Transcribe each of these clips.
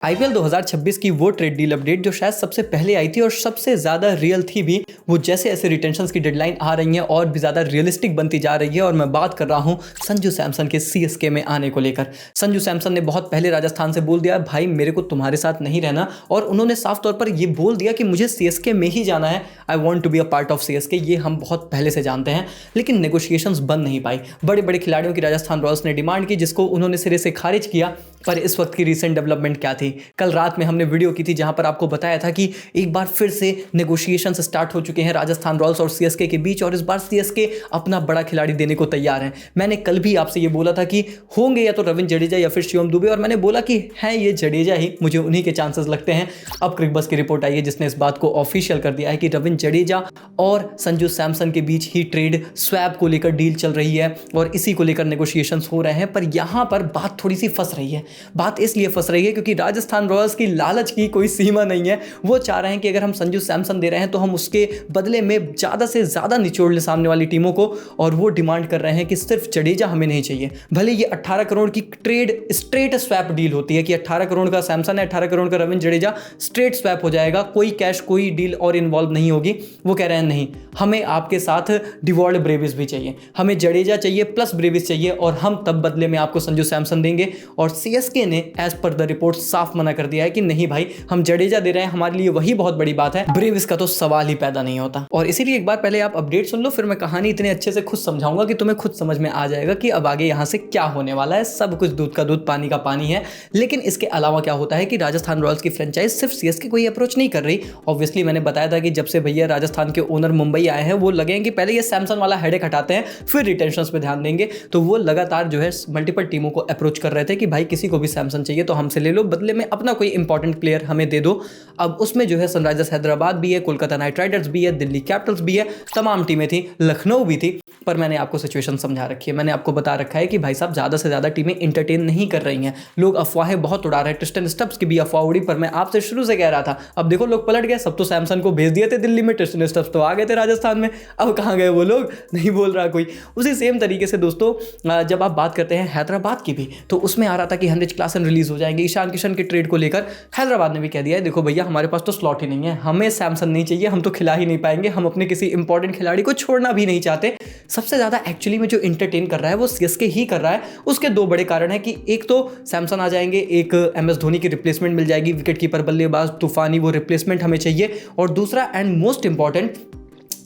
IPL 2026 की वो trade deal update जो शायद सबसे पहले आई थी और सबसे ज़्यादा रियल थी भी, वो जैसे ऐसे रिटेंशंस की डेडलाइन आ रही है और भी ज़्यादा रियलिस्टिक बनती जा रही है। और मैं बात कर रहा हूँ संजू सैमसन के सीएसके में आने को लेकर। संजू सैमसन ने बहुत पहले राजस्थान से बोल दिया, भाई मेरे को तुम्हारे साथ नहीं रहना, और उन्होंने साफ तौर पर ये बोल दिया कि मुझे सीएसके में ही जाना है। I want to be a part of CSK, ये हम बहुत पहले से जानते हैं। लेकिन नेगोशिएशंस बन नहीं पाई। बड़े बड़े खिलाड़ियों की राजस्थान रॉयल्स ने डिमांड की, जिसको उन्होंने सिरे से खारिज किया। पर इस वक्त की रीसेंट डेवलपमेंट क्या थी? कल रात में हमने वीडियो की थी जहां पर आपको बताया था कि एक बार फिर से नेगोशिएशंस स्टार्ट हो चुके हैं राजस्थान रॉयल्स और सीएसके के बीच, और इस बार सीएसके अपना बड़ा खिलाड़ी देने को तैयार है। मैंने कल भी आपसे ये बोला था कि होंगे या तो रविंद्र जडेजा या फिर शिवम दुबे, और मैंने बोला कि है ये जडेजा ही, मुझे उन्हीं के चांसेस लगते हैं। अब क्रिकबज़ की रिपोर्ट आई है जिसने इस बात को ऑफिशियल कर दिया है कि रविंद्र जडेजा और संजू सैमसन के बीच ही ट्रेड स्वैप को लेकर डील चल रही है और इसी को लेकर नेगोशिएशंस हो रहे हैं। पर यहां पर बात थोड़ी सी फंस रही है। बात इसलिए फंस रही है क्योंकि राजस्थान रॉयल्स की लालच की कोई सीमा नहीं है। वो चाह रहे हैं कि अगर हम संजू सैमसन दे रहे हैं तो हम उसके बदले में ज़्यादा से ज़्यादा निचोड़ ले सामने वाली टीमों को, और वो डिमांड कर रहे हैं कि सिर्फ जडेजा हमें नहीं चाहिए। भले ये 18 करोड़ की ट्रेड स्ट्रेट स्वैप डील होती है कि 18 करोड़ का सैमसन है, 18 करोड़ का रविंद्र जडेजा, स्ट्रेट स्वैप हो जाएगा, कोई कैश कोई डील और इन्वॉल्व नहीं होगी। वो कह रहे हैं नहीं, हमें आपके साथ डिवॉल्ड ब्रेविस भी चाहिए, हमें जडेजा चाहिए प्लस ब्रेविस चाहिए, और हम तब बदले में आपको संजू सैमसन देंगे। और सीएसके ने एज पर द रिपोर्ट साफ मना कर दिया है कि नहीं भाई, हम जडेजा दे रहे हैं, हमारे लिए वही बहुत बड़ी बात है, ब्रेविस का तो सवाल ही पैदा नहीं होता। और इसीलिए एक बार पहले आप अपडेट सुन लो, फिर मैं कहानी इतने अच्छे से खुद समझाऊंगा कि तुम्हें खुद समझ में आ जाएगा कि अब आगे यहां से क्या होने वाला है। सब कुछ दूध का दूध पानी का पानी है। लेकिन इसके अलावा क्या होता है कि राजस्थान रॉयल्स की फ्रेंचाइज सिर्फ सीएसके को ही अप्रोच नहीं कर रही। ऑब्वियसली मैंने बताया था कि जब से भैया राजस्थान के ओनर मुंबई आए हैं, वो लगे हैं कि पहले ये सैमसन वाला हेडेक हटाते हैं, फिर रिटेंशंस पे ध्यान देंगे। तो वो लगातार जो है मल्टीपल टीमों को अप्रोच कर रहे थे कि भाई किसी को भी सैमसन चाहिए तो हमसे ले लो, बदले में अपना कोई इंपॉर्टेंट प्लेयर हमें दे दो। अब उसमें जो है सनराइजर्स हैदराबाद भी है, कोलकाता नाइट राइडर्स भी है, दिल्ली कैपिटल्स भी है, तमाम टीमें थी, लखनऊ भी थी। पर मैंने आपको सिचुएशन समझा रखी है, मैंने आपको बता रखा है कि भाई साहब ज़्यादा से ज़्यादा टीमें इंटरटेन नहीं कर रही हैं। लोग अफवाहें बहुत उड़ा रहे हैं, ट्रिस्टन स्टब्स की भी अफवाह उड़ी, पर मैं आपसे शुरू से कह रहा था। अब देखो लोग पलट गए, सब तो सैमसन को भेज दिए थे दिल्ली में, ट्रिस्टन स्टब्स तो आ गए थे राजस्थान में। अब कहाँ गए वो लोग, नहीं बोल रहा कोई। उसी सेम तरीके से दोस्तों जब आप बात करते हैं हैदराबाद की भी, तो उसमें आ रहा था कि हेनरिच क्लासन रिलीज हो जाएंगे। ईशान किशन के ट्रेड को लेकर हैदराबाद ने भी कह दिया है, देखो भैया हमारे पास तो स्लॉट ही नहीं है, हमें सैमसन नहीं चाहिए, हम तो खिला ही नहीं पाएंगे, हम अपने किसी इंपॉर्टेंट खिलाड़ी को छोड़ना भी नहीं चाहते। सबसे ज़्यादा एक्चुअली में जो इंटरटेन कर रहा है वो सीएसके ही कर रहा है। उसके दो बड़े कारण हैं कि एक तो सैमसन आ जाएंगे, एक एमएस धोनी की रिप्लेसमेंट मिल जाएगी, विकेट कीपर बल्लेबाज तूफानी, वो रिप्लेसमेंट हमें चाहिए। और दूसरा एंड मोस्ट इंपॉर्टेंट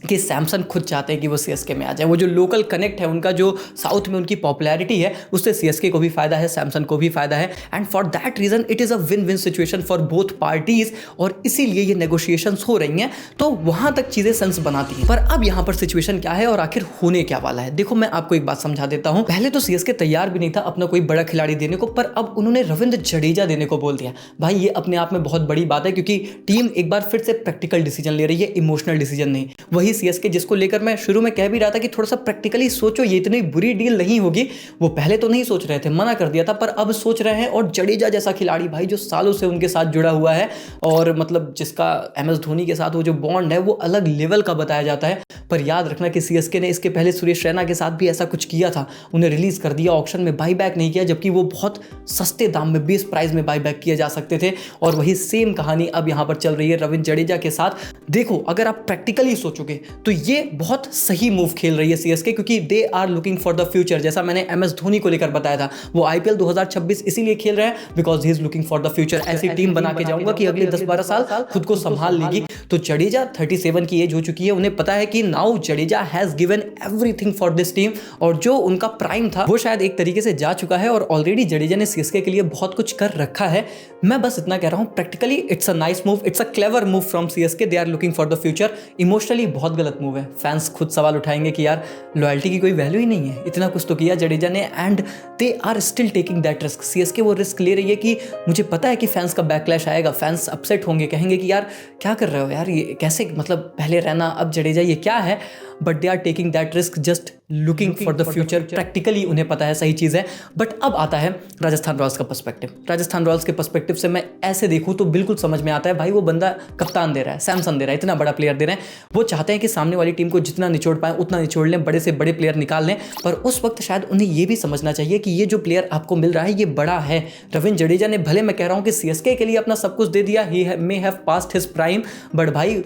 कि सैमसन खुद चाहते हैं कि वो सीएसके में आ जाए। वो जो लोकल कनेक्ट है उनका, जो साउथ में उनकी पॉपुलैरिटी है, उससे सीएसके को भी फायदा है, सैमसन को भी फायदा है। And for that reason it is a win win situation for both parties, और इसीलिए ये नेगोशिएशंस हो रही हैं। तो वहां तक चीज़ें सेंस बनाती हैं। पर अब यहाँ पर सिचुएशन क्या है और आखिर होने क्या वाला है, देखो मैं आपको एक बात समझा देता हूँ। पहले तो सीएसके तैयार भी नहीं था अपना कोई बड़ा खिलाड़ी देने को, पर अब उन्होंने रविंद्र जडेजा देने को बोल दिया। भाई ये अपने आप में बहुत बड़ी बात है, क्योंकि टीम एक बार फिर से प्रैक्टिकल डिसीजन ले रही है, इमोशनल डिसीजन नहीं। वही सीएसके जिसको लेकर मैं शुरू में कह भी रहा था कि थोड़ा सा प्रैक्टिकली सोचो, ये इतनी बुरी डील नहीं होगी। वो पहले तो नहीं सोच रहे थे, मना कर दिया था, पर अब सोच रहे हैं। और जडेजा जैसा खिलाड़ी भाई, जो सालों से उनके साथ जुड़ा हुआ है, और मतलब जिसका एमएस धोनी के साथ वो जो बॉन्ड है वो अलग लेवल का बताया जाता है। पर याद रखना कि सीएसके ने इसके पहले सुरेश रैना के साथ भी ऐसा कुछ किया था, उन्हें रिलीज कर दिया, ऑक्शन में बाईबैक नहीं किया, जबकि वो बहुत सस्ते दाम में 20 प्राइस में बाईबैक किए जा सकते थे। और वही सेम कहानी अब यहां पर चल रही है रविंद्र जडेजा के साथ। देखो अगर आप प्रैक्टिकली सोचोगे तो ये बहुत सही मूव खेल रही है सीएसके, क्योंकि they are looking for the future. जैसा मैंने एमएस धोनी को लेकर बताया था, वो आईपीएल 2026 इसीलिए खेल रहे हैं because he is looking for the future. ऐसी टीम बना के जाऊंगा कि अगले 10-12 साल खुद को संभाल लेगी। तो जडेजा 37 की एज हो चुकी है, उन्हें पता है कि now Jadeja has given everything for this team, और जो उनका प्राइम था वो शायद एक तरीके से जा चुका है। और ऑलरेडी जडेजा ने सीएसके के लिए बहुत कुछ कर रखा है। मैं बस इतना कह रहा हूं, practically it's a nice move, it's a clever move from CSK. They are looking for the future. Emotionally बहुत गलत मूव है। फैंस खुद सवाल उठाएंगे कि यार लॉयल्टी की कोई वैल्यू ही नहीं है, इतना कुछ तो किया जडेजा ने, and they are still taking that risk. CSK वो रिस्क ले रही है कि मुझे पता है कि फैंस का बैकलैश आएगा, फैंस अपसेट होंगे, कहेंगे कि यार क्या कर रहे हो यार, ये कैसे, मतलब पहले रहना अब जडेजा, ये क्या है। But they are taking that risk, just looking for the future. Practically उन्हें पता है सही चीज़ है। बट अब आता है राजस्थान रॉयल्स का पर्सपेक्टिव। राजस्थान रॉयल्स के पर्सपेक्टिव पर्सपेक्टिव से मैं ऐसे देखूं तो बिल्कुल समझ में आता है भाई वो बंदा कप्तान दे रहा है, सैमसन दे रहा है, इतना बड़ा प्लेयर दे रहे हैं। वो चाहते हैं कि सामने वाली टीम को जितना निचोड़ पाए उतना निचोड़ लें, बड़े से बड़े प्लेयर निकाल लें। पर उस वक्त शायद उन्हें ये भी समझना चाहिए कि ये जो प्लेयर आपको मिल रहा है ये बड़ा है। रविंद्र जडेजा ने भले मैं कह रहा हूं कि सीएसके के लिए अपना सब कुछ दे दिया, he may have past his prime, but भाई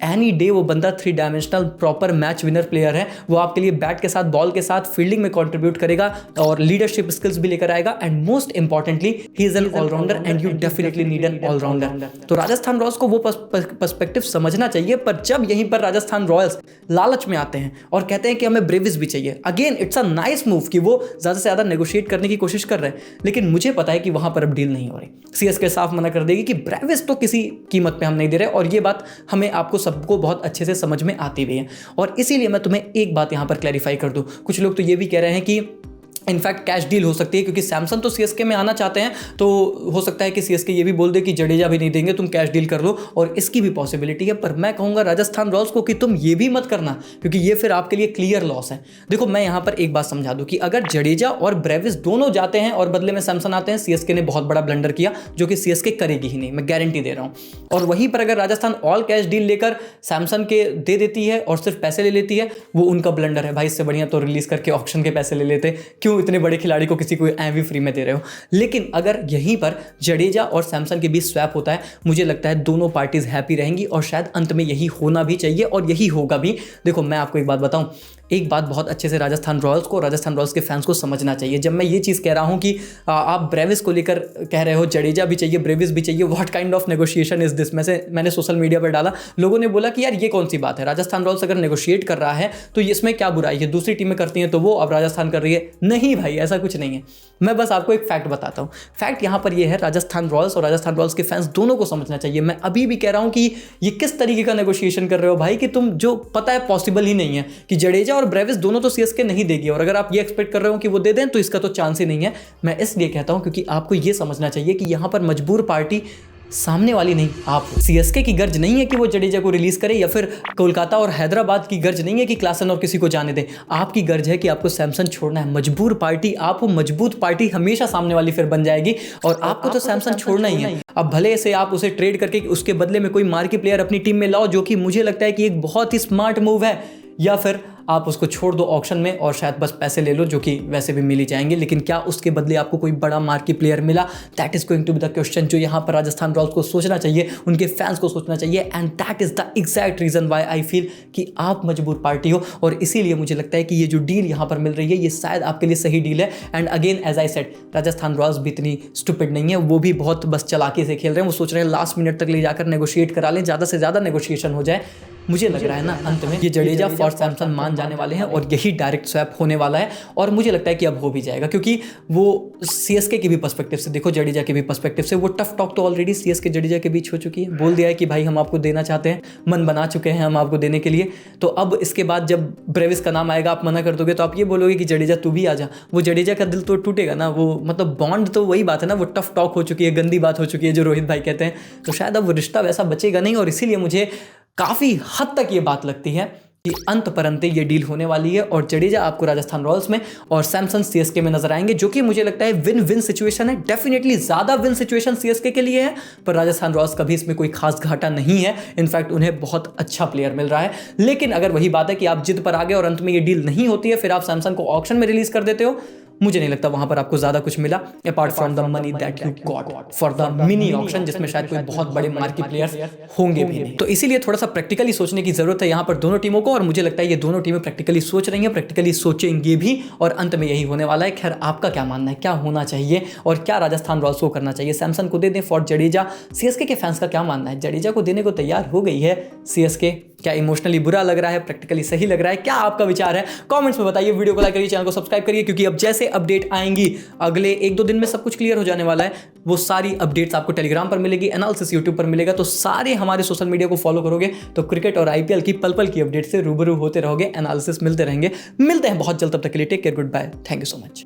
एनी डे वो बंदा 3 dimensional proper match winner player है। वो आपके लिए बैट के साथ, बॉल के साथ, फील्डिंग में कंट्रीब्यूट करेगा और लीडरशिप स्किल्स भी लेकर आएगा। And most importantly he is an allrounder and you definitely need an allrounder. तो राजस्थान रॉयल्स को वो पर्सपेक्टिव समझना चाहिए। पर जब यहीं पर राजस्थान रॉयल्स लालच में आते हैं और कहते हैं कि हमें ब्रेविस भी चाहिए, again it's a nice move कि वो ज्यादा से ज्यादा नेगोशिएट करने की कोशिश कर रहे हैं, लेकिन मुझे पता है कि वहां पर अब डील नहीं हो रही। सीएसके साफ मना कर देगी कि ब्रेविस तो किसी कीमत पे हम नहीं दे रहे, और ये बात हमें आपको सबको बहुत अच्छे से समझ में आती भी है। और इसीलिए मैं तुम्हें एक बात यहां पर क्लैरिफाई कर दूं, कुछ लोग तो ये भी कह रहे हैं कि इनफैक्ट कैश डील हो सकती है, क्योंकि सैमसन तो सीएसके में आना चाहते हैं, तो हो सकता है कि सीएसके ये भी बोल दे कि जडेजा भी नहीं देंगे, तुम कैश डील कर लो, और इसकी भी पॉसिबिलिटी है। पर मैं कहूंगा राजस्थान रॉयल्स को कि तुम ये भी मत करना, क्योंकि ये फिर आपके लिए क्लियर लॉस है। देखो मैं यहां पर एक बात समझा दूं कि अगर जडेजा और ब्रेविस दोनों जाते हैं और बदले में सैमसन आते हैं, सीएसके ने बहुत बड़ा ब्लंडर किया, जो कि सीएसके करेगी ही नहीं, मैं गारंटी दे रहा हूं। और वहीं पर अगर राजस्थान ऑल कैश डील लेकर सैमसन के दे देती है और सिर्फ पैसे ले लेती है, वो उनका ब्लंडर है भाई। इससे बढ़िया तो रिलीज करके ऑक्शन के पैसे ले लेते, क्यों इतने बड़े खिलाड़ी किसी को एवी फ्री में दे रहे हो। लेकिन अगर यहीं पर जडेजा और सैमसन के बीच स्वैप होता है, मुझे लगता है दोनों पार्टीज हैप्पी रहेंगी, और शायद अंत में यही होना भी चाहिए और यही होगा भी। देखो मैं आपको एक बात बताऊं, एक बात बहुत अच्छे से राजस्थान रॉयल्स को, राजस्थान रॉयल्स के फैंस को समझना चाहिए। जब मैं ये चीज़ कह रहा हूं कि आप ब्रेविस को लेकर कह रहे हो, जडेजा भी चाहिए, ब्रेविस भी चाहिए, what kind of negotiation is this, मैंने सोशल मीडिया पर डाला, लोगों ने बोला कि यार ये कौन सी बात है, राजस्थान रॉयल्स अगर नेगोशिएट कर रहा है तो इसमें क्या बुराई है, दूसरी टीमें करती हैं तो वो, अब राजस्थान कर रही है। नहीं भाई, ऐसा कुछ नहीं है। मैं बस आपको एक फैक्ट बताता हूं। फैक्ट यहां पर यह है, राजस्थान रॉयल्स और राजस्थान रॉयल्स के फैंस दोनों को समझना चाहिए। मैं अभी भी कह रहा हूं कि ये किस तरीके का नेगोशिएशन कर रहे हो भाई, कि तुम जो पता है पॉसिबल ही नहीं है कि जडेजा और ब्रेविस दोनों तो सीएसके नहीं देगी, और अगर आप ये एक्सपेक्ट कर रहे हो कि वो दे दें तो इसका तो चांस ही नहीं है। मैं इसलिए कहता हूं क्योंकि आपको ये समझना चाहिए कि यहां पर मजबूर पार्टी सामने वाली नहीं, आप हो। सीएसके की गर्ज नहीं है कि वो जडेजा को रिलीज करे, या फिर कोलकाता और हैदराबाद की गर्ज नहीं है कि क्लासन और किसी को जाने दे। आपकी गर्ज है कि आपको सैमसन छोड़ना है। मजबूर पार्टी आप हो, मजबूत पार्टी हमेशा सामने वाली फिर बन जाएगी, और आपको तो सैमसन छोड़ना ही है। अब भले से आप उसे ट्रेड करके उसके बदले में कोई मार्की प्लेयर अपनी टीम में लाओ, जो कि मुझे लगता है कि एक बहुत ही स्मार्ट मूव है, या फिर आप उसको छोड़ दो ऑक्शन में और शायद बस पैसे ले लो, जो कि वैसे भी मिल ही जाएंगे। लेकिन क्या उसके बदले आपको कोई बड़ा मार्की प्लेयर मिला? That is going to be the question, जो यहाँ पर राजस्थान रॉयल्स को सोचना चाहिए, उनके फैंस को सोचना चाहिए। And that is the exact reason why I feel कि आप मजबूर पार्टी हो, और इसीलिए मुझे लगता है कि ये जो डील यहाँ पर मिल रही है ये शायद आपके लिए सही डील है। And again as I said, Rajasthan Royals भी इतनी स्टूपिड नहीं है, वो भी बहुत बस चालाकी से खेल रहे हैं। वो सोच रहे हैं लास्ट मिनट तक ले जाकर नेगोशिएट करा लें, ज़्यादा से ज़्यादा नेगोशिएशन हो जाए। मुझे लग रहा है ना अंत में ये जडेजा फॉर सैमसन मान जाने वाले हैं, और यही डायरेक्ट स्वैप होने वाला है। और मुझे लगता है कि अब हो भी जाएगा, क्योंकि वो सीएसके के भी पर्सपेक्टिव से देखो, जडेजा के भी पर्सपेक्टिव से, वो टफ टॉक तो ऑलरेडी सीएसके जडेजा के बीच हो चुकी है। बोल दिया है कि भाई हम आपको देना चाहते हैं, मन बना चुके हैं हम आपको देने के लिए। तो अब इसके बाद जब ब्रेविस का नाम आएगा, आप मना कर दोगे, तो आप ये बोलोगे कि जडेजा तू भी आ जा। वो जडेजा का दिल तो टूटेगा ना, वो मतलब बॉन्ड तो वही बात है ना, वो टफ टॉक हो चुकी है, गंदी बात हो चुकी है, जो रोहित भाई कहते हैं। तो शायद अब रिश्ता वैसा बचेगा नहीं, और इसीलिए मुझे काफ़ी हद तक ये बात लगती है कि अंत परंते ये डील होने वाली है, और जडेजा आपको राजस्थान रॉयल्स में और सैमसन सीएसके में नजर आएंगे, जो कि मुझे लगता है विन विन सिचुएशन है। डेफिनेटली ज़्यादा विन सिचुएशन सीएसके के लिए है, पर राजस्थान रॉयल्स का भी इसमें कोई खास घाटा नहीं है। इनफैक्ट उन्हें बहुत अच्छा प्लेयर मिल रहा है। लेकिन अगर वही बात है कि आप जिद पर आ गए और अंत में ये डील नहीं होती है, फिर आप सैमसन को ऑक्शन में रिलीज कर देते हो, मुझे नहीं लगता वहां पर आपको ज्यादा कुछ मिला apart from the money that you got for the mini auction, जिसमें शायद कोई बहुत बड़े मार्केट प्लेयर्स होंगे भी नहीं। तो इसीलिए थोड़ा सा प्रैक्टिकली सोचने की जरूरत है यहाँ पर दोनों टीमों को, और मुझे लगता है ये दोनों टीमें प्रैक्टिकली सोच रही हैं, प्रैक्टिकली सोचेंगे भी, और अंत में यही होने वाला है। खैर आपका क्या मानना है, क्या होना चाहिए, और क्या राजस्थान रॉयल्स को करना चाहिए? सैमसन को दे दें फॉर जडेजा? सीएसके के फैंस का क्या मानना है? जडेजा को देने को तैयार हो गई है सीएसके, क्या इमोशनली बुरा लग रहा है, प्रैक्टिकली सही लग रहा है? क्या आपका विचार है, कमेंट्स में बताइए। वीडियो को लाइक करिए, चैनल को सब्सक्राइब करिए, क्योंकि अब जैसे अपडेट आएंगी अगले 1-2 दिन में सब कुछ क्लियर हो जाने वाला है। वो सारी अपडेट्स आपको टेलीग्राम पर मिलेगी, एनालिसिस यूट्यूब पर मिलेगा। तो सारे हमारे सोशल मीडिया को फॉलो करोगे तो क्रिकेट और आईपीएल की पल पल की अपडेट से रूबरू होते रहोगे, एनालिसिस मिलते रहेंगे। मिलते हैं बहुत जल्द, तब तक के लिए take care, good bye, thank you so much.